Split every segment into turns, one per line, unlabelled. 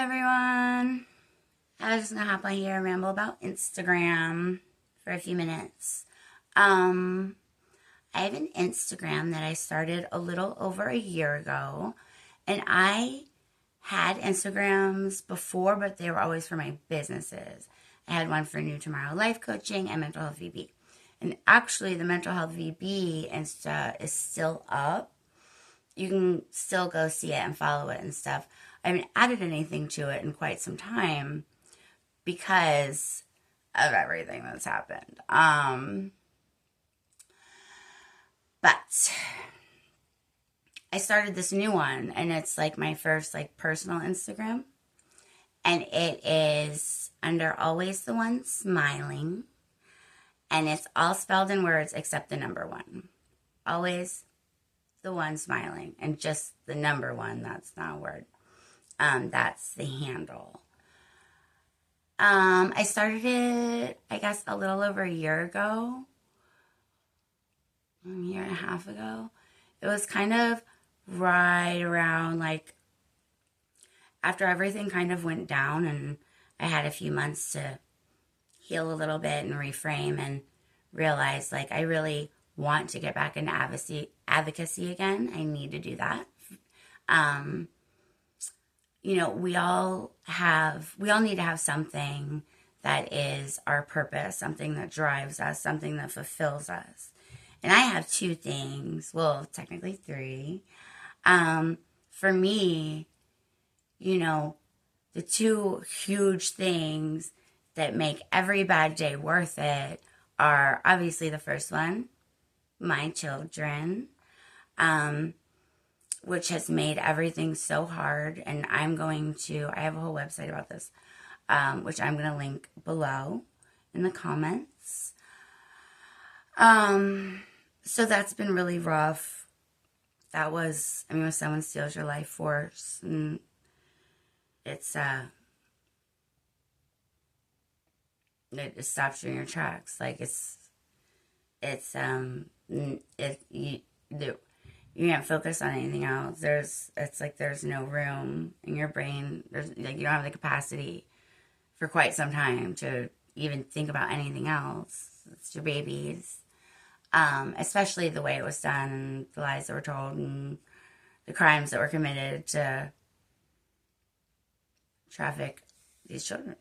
everyone. I was just gonna hop on here and ramble about Instagram for a few minutes. Um, I have an Instagram that I started a little over a year ago, and I had Instagrams before, but they were always for my businesses. I had one for New Tomorrow Life Coaching and Mental Health VB. And actually, the Mental Health VB Insta is still up. You can still go see it and follow it and stuff. I haven't added anything to it in quite some time because of everything that's happened. But I started this new one, and it's like my first like personal Instagram, and it is under Always the One Smiling, and it's all spelled in words except the number one. Always the One Smiling, and just the number one. That's not a word. That's the handle. I started it, I guess, a little over a year ago, a year and a half ago. It was kind of right around like after everything kind of went down, and I had a few months to heal a little bit and reframe and realize like I really want to get back into advocacy again. I need to do that. We all need to have something that is our purpose, something that drives us, something that fulfills us. And I have two things, well, technically three. For me, the two huge things that make every bad day worth it are obviously the first one, my children, which has made everything so hard. And I have a whole website about this, which I'm going to link below in the comments. So that's been really rough. That was, when someone steals your life force, and it stops you in your tracks. Like you can't focus on anything else. There's no room in your brain. You don't have the capacity for quite some time to even think about anything else. It's your babies. Especially the way it was done, and the lies that were told, and the crimes that were committed to traffic these children.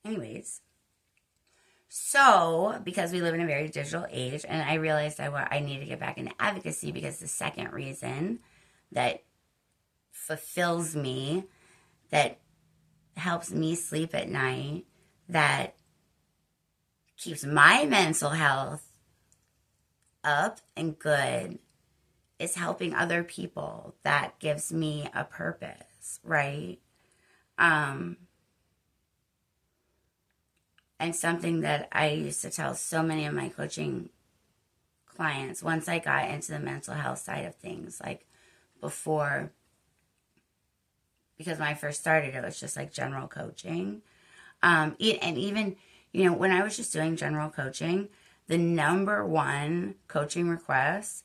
Anyways, so because we live in a very digital age, and I realized I need to get back into advocacy, because the second reason that fulfills me, that helps me sleep at night, that keeps my mental health up and good, is helping other people. That gives me a purpose, right? And something that I used to tell so many of my coaching clients once I got into the mental health side of things, like before, because when I first started, it was just like general coaching. And even, when I was just doing general coaching, the number one coaching request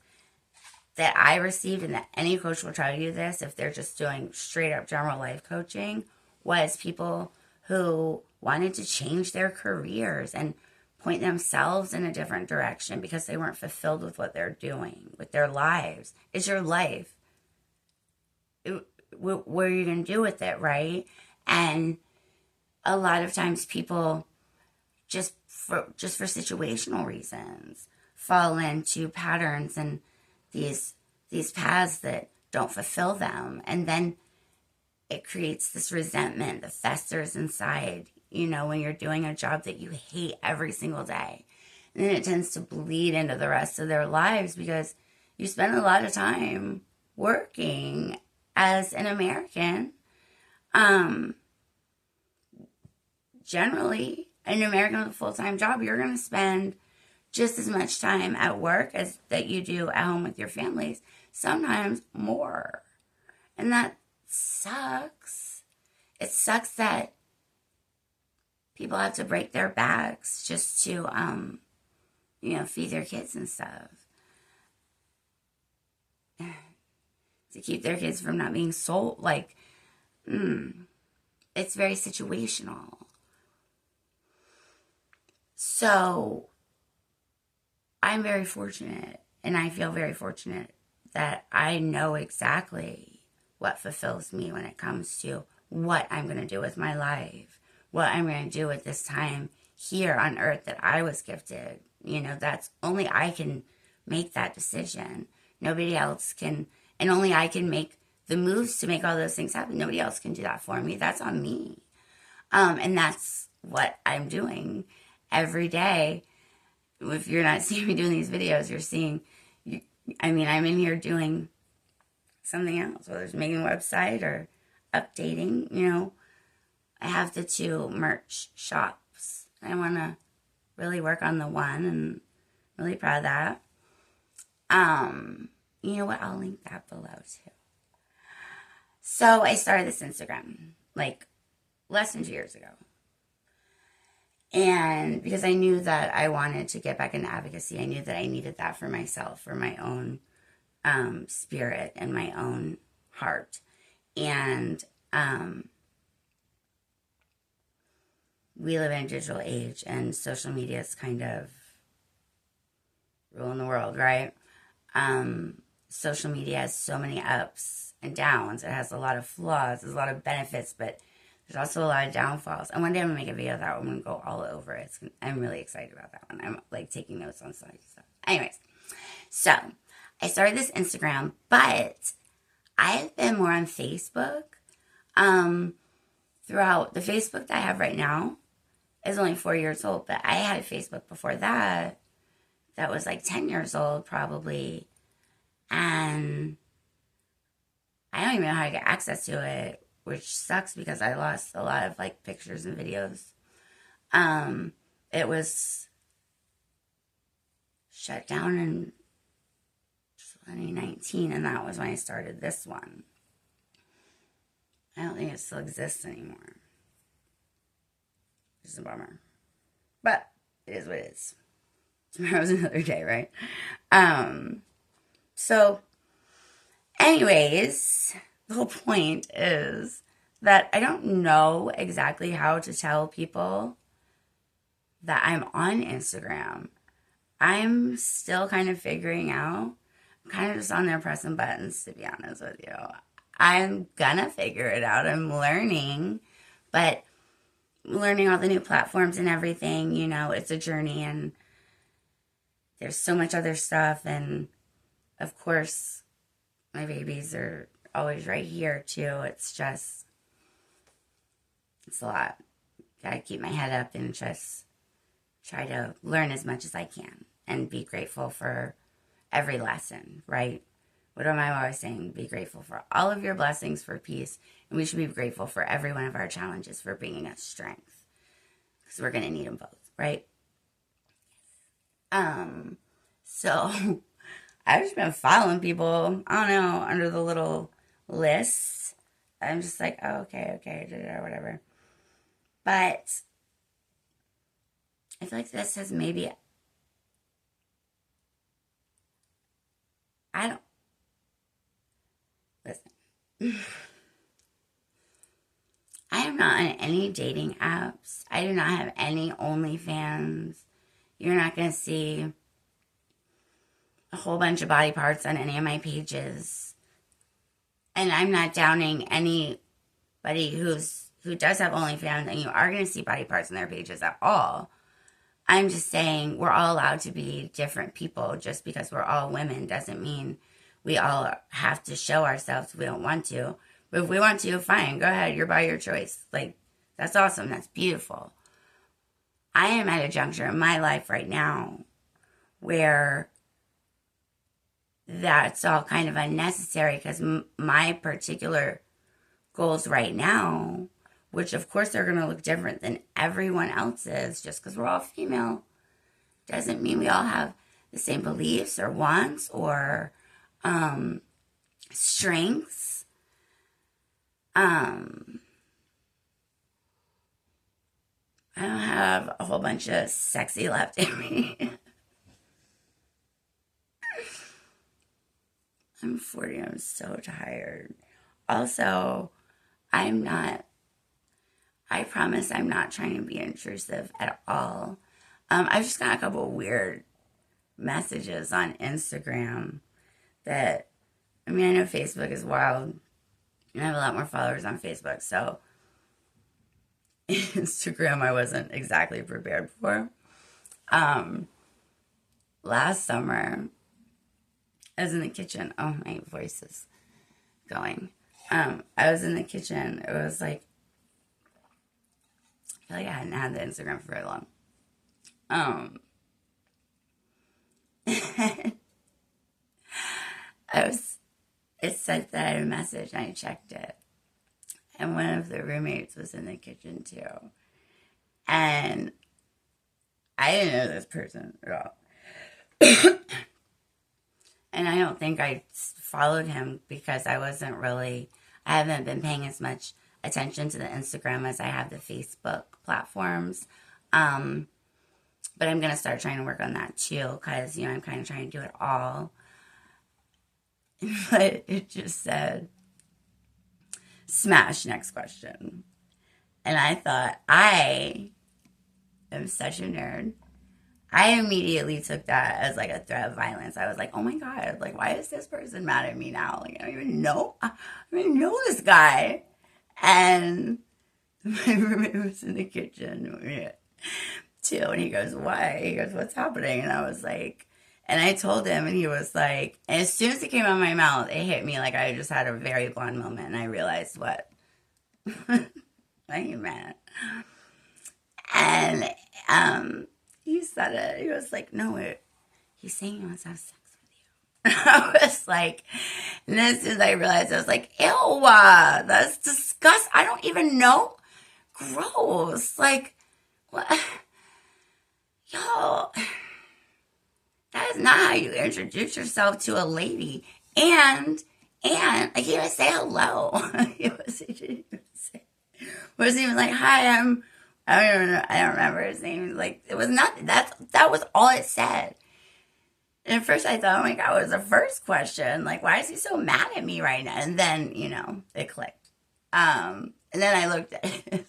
that I received, and that any coach will tell you this if they're just doing straight up general life coaching, was people who wanted to change their careers and point themselves in a different direction because they weren't fulfilled with what they're doing, with their lives. It's your life. What are you going to do with it, right? And a lot of times people just for situational reasons fall into patterns and these paths that don't fulfill them, and then it creates this resentment that festers inside, when you're doing a job that you hate every single day. And then it tends to bleed into the rest of their lives, because you spend a lot of time working as an American. Generally, an American with a full-time job, you're going to spend just as much time at work as that you do at home with your families, sometimes more. And that sucks. It sucks that people have to break their backs just to, feed their kids and stuff. To keep their kids from not being sold, It's very situational. So I'm very fortunate, and I feel very fortunate that I know exactly what fulfills me when it comes to what I'm going to do with my life, what I'm going to do with this time here on earth that I was gifted. You know, that's only I can make that decision. Nobody else can, and only I can make the moves to make all those things happen. Nobody else can do that for me. That's on me. And that's what I'm doing every day. If you're not seeing me doing these videos, you're seeing, I'm in here doing something else, whether it's making a website or updating, I have the 2 merch shops. I want to really work on the one, and really proud of that. You know what? I'll link that below too. So I started this Instagram like less than 2 years ago. And because I knew that I wanted to get back into advocacy, I knew that I needed that for myself, for my own spirit and my own heart. And we live in a digital age, and social media is kind of ruling the world, right? Social media has so many ups and downs. It has a lot of flaws. There's a lot of benefits, but there's also a lot of downfalls. And one day I'm going to make a video of that. I'm going to go all over it. I'm really excited about that one. I'm like taking notes on some stuff. Anyways, so I started this Instagram, but I've been more on Facebook. Throughout the Facebook that I have right now is only 4 years old, but I had a Facebook before that was like 10 years old probably. And I don't even know how to get access to it, which sucks because I lost a lot of like pictures and videos. It was shut down in 2019, and that was when I started this one. I don't think it still exists anymore. Which is a bummer. But it is what it is. Tomorrow's another day, right? So, anyways, the whole point is that I don't know exactly how to tell people that I'm on Instagram. I'm still kind of figuring out. I'm kind of just on there pressing buttons, to be honest with you. I'm gonna figure it out. I'm learning, but learning all the new platforms and everything, it's a journey, and there's so much other stuff. And of course, my babies are always right here too. It's a lot. Gotta keep my head up and just try to learn as much as I can and be grateful for every lesson, right? What am I always saying? Be grateful for all of your blessings, for peace. And we should be grateful for every one of our challenges for bringing us strength. Because we're going to need them both, right? So I've just been following people, I don't know, under the little lists. I'm just like, oh, okay, whatever. But I feel like this has maybe, listen. I am not on any dating apps. I do not have any OnlyFans. You're not going to see a whole bunch of body parts on any of my pages. And I'm not downing anybody who does have OnlyFans, and you are going to see body parts on their pages at all. I'm just saying we're all allowed to be different people. Just because we're all women doesn't mean we all have to show ourselves if we don't want to. But if we want to, fine, go ahead. You're by your choice. Like, that's awesome. That's beautiful. I am at a juncture in my life right now where that's all kind of unnecessary, because my particular goals right now, which of course are going to look different than everyone else's, just because we're all female, doesn't mean we all have the same beliefs or wants or strengths. I don't have a whole bunch of sexy left in me. I'm 40. I'm so tired. Also, I'm not, I promise I'm not trying to be intrusive at all. I've just got a couple of weird messages on Instagram that, I mean, I know Facebook is wild, and I have a lot more followers on Facebook, so Instagram I wasn't exactly prepared for. Last summer, I was in the kitchen. Oh, my voice is going. I was in the kitchen. It was like, I feel like I hadn't had the Instagram for very long. It said that I had a message, and I checked it. And one of the roommates was in the kitchen too. And I didn't know this person at all. And I don't think I followed him because I haven't been paying as much attention to the Instagram as I have the Facebook platforms. But I'm going to start trying to work on that too because, I'm kind of trying to do it all. But it just said, smash, next question. And I thought, I am such a nerd. I immediately took that as like a threat of violence. I was like, oh my God, like, why is this person mad at me now? Like, I don't even know this guy. And my roommate was in the kitchen too. And he goes, why? He goes, what's happening? And I was like, and I told him, and he was like, and as soon as it came out of my mouth, it hit me like I just had a very blonde moment. And I realized what? Why you mad? And, he said it. He was like, no, he's saying he wants to have sex with you. I was like, and as soon as I realized, I was like, ew, that's disgusting. I don't even know. Gross. Like, what? Yo, that is not how you introduce yourself to a lady. And like, he would say hello. He wasn't even like, hi, I don't even know. I don't remember his name. Like, it was nothing. That was all it said. And at first I thought, oh my God, what was the first question? Like, why is he so mad at me right now? And then, it clicked. And then I looked at his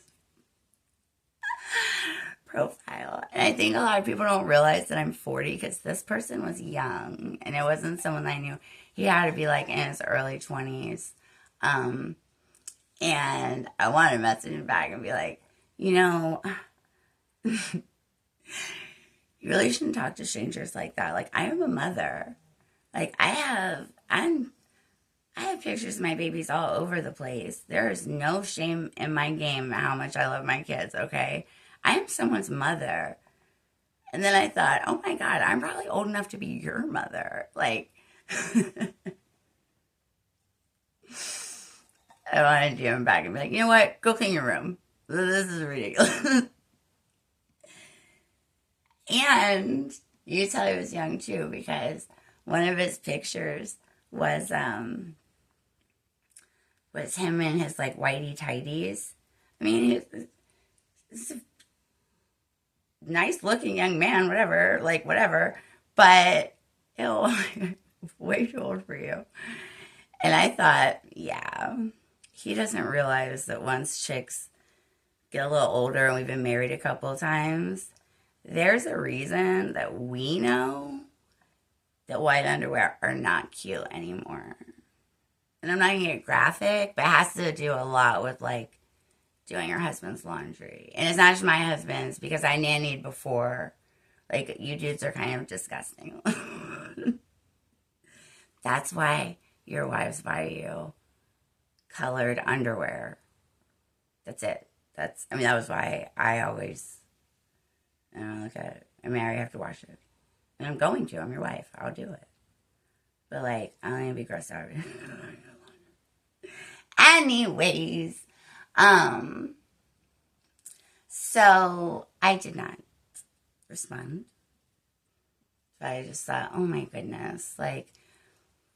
profile. And I think a lot of people don't realize that I'm 40 because this person was young. And it wasn't someone that I knew. He had to be like in his early 20s. And I wanted to message him back and be like, you really shouldn't talk to strangers like that. Like, I am a mother. Like, I have pictures of my babies all over the place. There is no shame in my game how much I love my kids, okay? I am someone's mother. And then I thought, oh my God, I'm probably old enough to be your mother. Like, I wanted to give him back and be like, you know what? Go clean your room. This is ridiculous. And you tell he was young too, because one of his pictures was him in his like whitey tighties. I mean, he's a nice looking young man, whatever. But way too old for you. And I thought, yeah, he doesn't realize that once chicks get a little older and we've been married a couple of times, there's a reason that we know that white underwear are not cute anymore. And I'm not going to get graphic, but it has to do a lot with like doing your husband's laundry. And it's not just my husband's because I nannied before. Like, you dudes are kind of disgusting. That's why your wives buy you colored underwear. That's it. That was why I always, look at it. I mean, I have to wash it. And I'm going to. I'm your wife. I'll do it. But, like, I don't need to be grossed out. Anyways, so I did not respond. But I just thought, oh my goodness, like,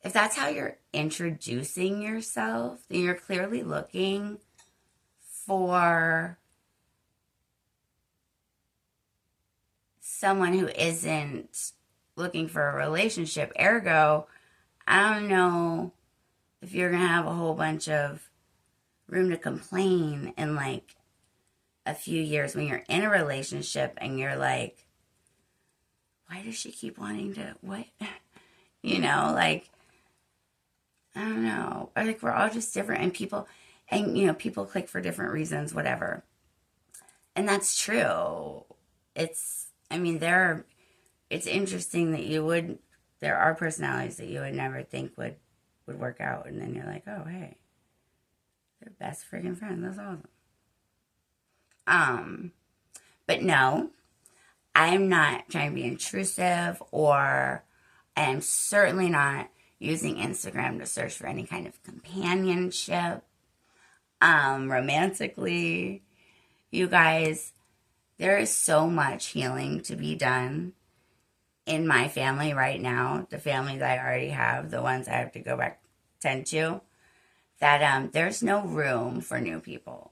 if that's how you're introducing yourself, then you're clearly looking for someone who isn't looking for a relationship. Ergo, I don't know if you're going to have a whole bunch of room to complain in like a few years when you're in a relationship and you're like, why does she keep wanting to, what? Like, I don't know. Or like, we're all just different people click for different reasons, whatever. And that's true. It's interesting that there are personalities that you would never think would work out. And then you're like, oh, hey, they're best freaking friends. That's awesome. But no, I'm not trying to be intrusive, or I am certainly not using Instagram to search for any kind of companionship, romantically. You guys, there is so much healing to be done in my family right now, the families I already have, the ones I have to go back tend to, that there's no room for new people.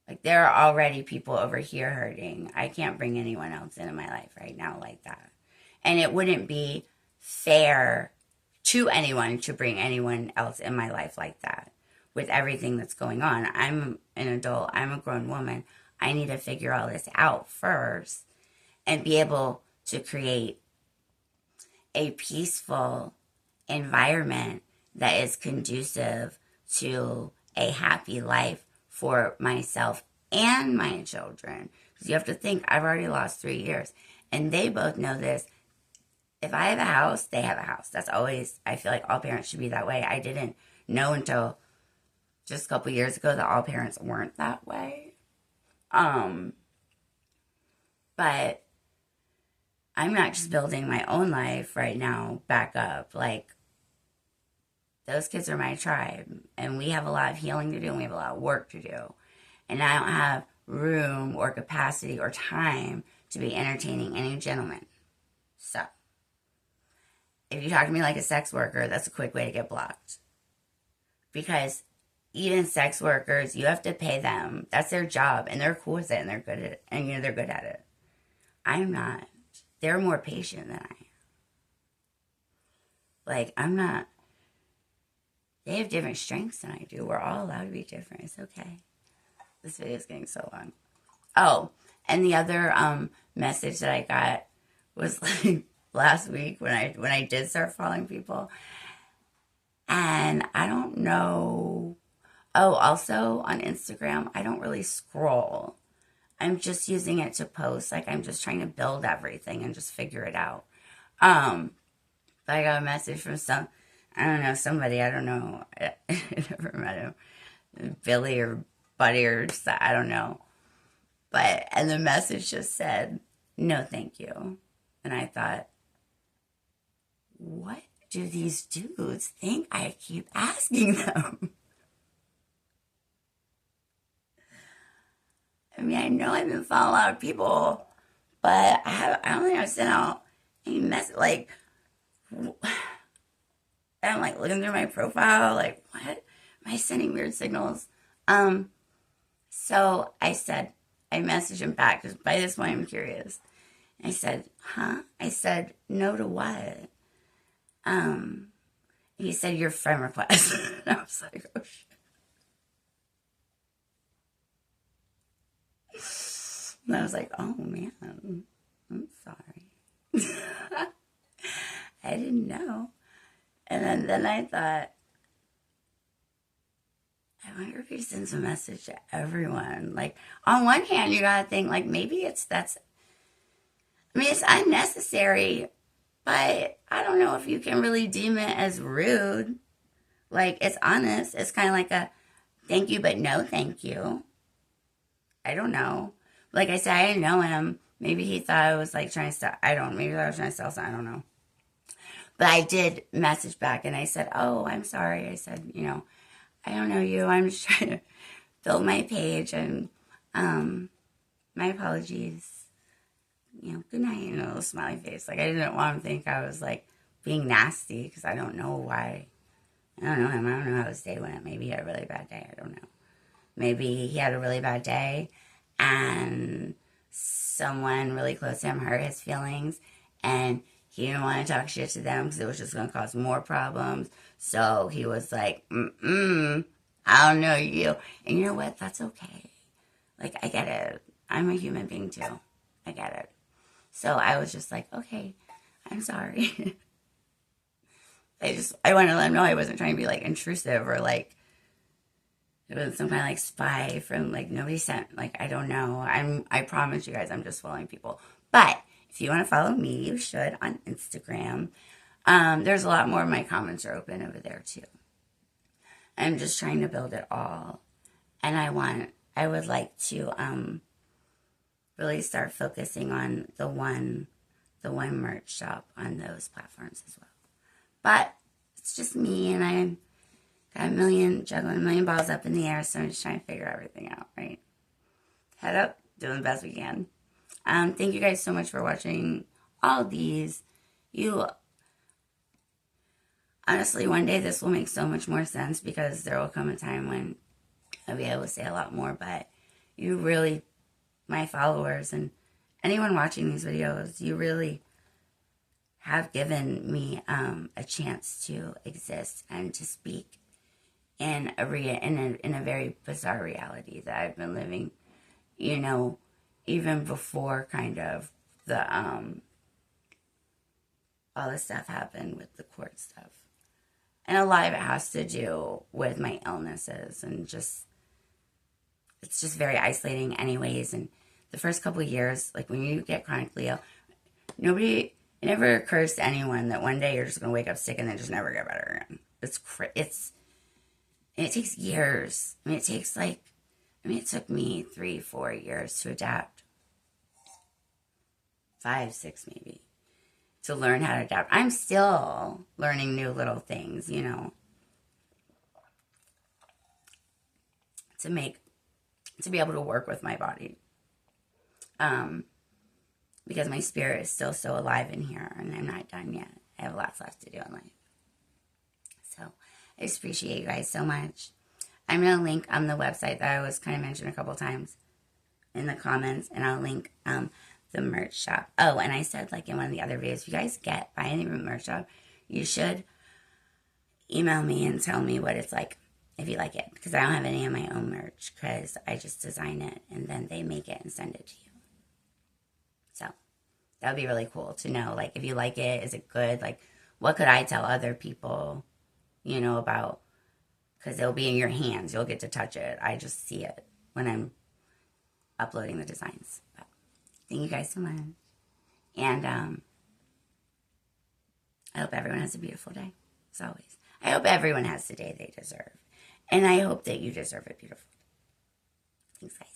Like, there are already people over here hurting. I can't bring anyone else into my life right now like that. And it wouldn't be fair to anyone to bring anyone else in my life like that with everything that's going on. I'm an adult. I'm a grown woman. I need to figure all this out first and be able to create a peaceful environment that is conducive to a happy life for myself and my children. Because you have to think, I've already lost 3 years. And they both know this. If I have a house, they have a house. That's always, I feel like all parents should be that way. I didn't know until just a couple years ago that all parents weren't that way. But I'm not just building my own life right now back up. Like, those kids are my tribe, and we have a lot of healing to do, and we have a lot of work to do. And I don't have room or capacity or time to be entertaining any gentlemen. So, if you talk to me like a sex worker, that's a quick way to get blocked. Because even sex workers, you have to pay them. That's their job, and they're cool with it, and they're good at it, and they're good at it. I'm not. They're more patient than I am. Like, I'm not. They have different strengths than I do. We're all allowed to be different. It's okay. This video is getting so long. Oh, and the other message that I got was like last week when I did start following people. And I don't know. Oh, also on Instagram, I don't really scroll. I'm just using it to post. Like, I'm just trying to build everything and just figure it out. But I got a message from somebody, I don't know. I never met him. Billy or Buddy or I don't know. And the message just said, no, thank you. And I thought, what do these dudes think I keep asking them? I mean, I know I've been following a lot of people, but I don't think I've sent out any message. Like, I'm like looking through my profile, like, what? Am I sending weird signals? So I messaged him back, because by this point I'm curious. I said, huh? I said, no to what? He said, your friend request. And I was like, oh shit. And I was like, oh man, I'm sorry. I didn't know. And then I thought, I wonder if he sends a message to everyone. Like, on one hand, you gotta think, like, maybe it's unnecessary, but I don't know if you can really deem it as rude. Like, it's honest. It's kind of like a thank you, but no thank you. I don't know. Like I said, I didn't know him. Maybe he thought I was like trying to sell. Maybe I was trying to sell something. I don't know. But I did message back and I said, oh, I'm sorry. I said, I don't know you. I'm just trying to build my page, and my apologies. Good night, a little smiley face. Like, I didn't want him to think I was like being nasty, because I don't know why. I don't know him. I don't know how his day went. Maybe he had a really bad day. I don't know. Maybe he had a really bad day and someone really close to him hurt his feelings, and he didn't want to talk shit to them because it was just going to cause more problems. So he was like, I don't know you. And you know what? That's okay. Like, I get it. I'm a human being too. I get it. So I was just like, okay, I'm sorry. I wanted to let them know I wasn't trying to be like intrusive or like it was some kind of like spy from like nobody sent, like, I don't know. I promise you guys, I'm just following people. But if you want to follow me, you should on Instagram. There's a lot more of my comments are open over there too. I'm just trying to build it all. And I would like to really start focusing on the one merch shop on those platforms as well. But it's just me, and I got juggling a million balls up in the air, so I'm just trying to figure everything out, right? Head up, doing the best we can. Thank you guys so much for watching all these. Honestly, one day this will make so much more sense because there will come a time when I'll be able to say a lot more, but you really, my followers and anyone watching these videos, you really have given me a chance to exist and to speak in a very bizarre reality that I've been living, even before kind of the all this stuff happened with the court stuff. And a lot of it has to do with my illnesses and just, it's just very isolating anyways. And the first couple of years, like when you get chronically ill, it never occurs to anyone that one day you're just going to wake up sick and then just never get better again. It takes years. It took me 3-4 years to adapt. 5, 6 maybe. To learn how to adapt. I'm still learning new little things, to be able to work with my body. Because my spirit is still so alive in here and I'm not done yet. I have lots left to do in life. So I just appreciate you guys so much. I'm going to link the website that I was kind of mentioned a couple times in the comments, and I'll link the merch shop. Oh, and I said like in one of the other videos, if you guys buy any merch shop, you should email me and tell me what it's like, if you like it, because I don't have any of my own merch because I just design it and then they make it and send it to you. So that would be really cool to know, like, if you like it, is it good? Like, what could I tell other people, about, because it'll be in your hands. You'll get to touch it. I just see it when I'm uploading the designs. But thank you guys so much. And I hope everyone has a beautiful day, as always. I hope everyone has the day they deserve. And I hope that you deserve a beautiful day. Thanks, guys.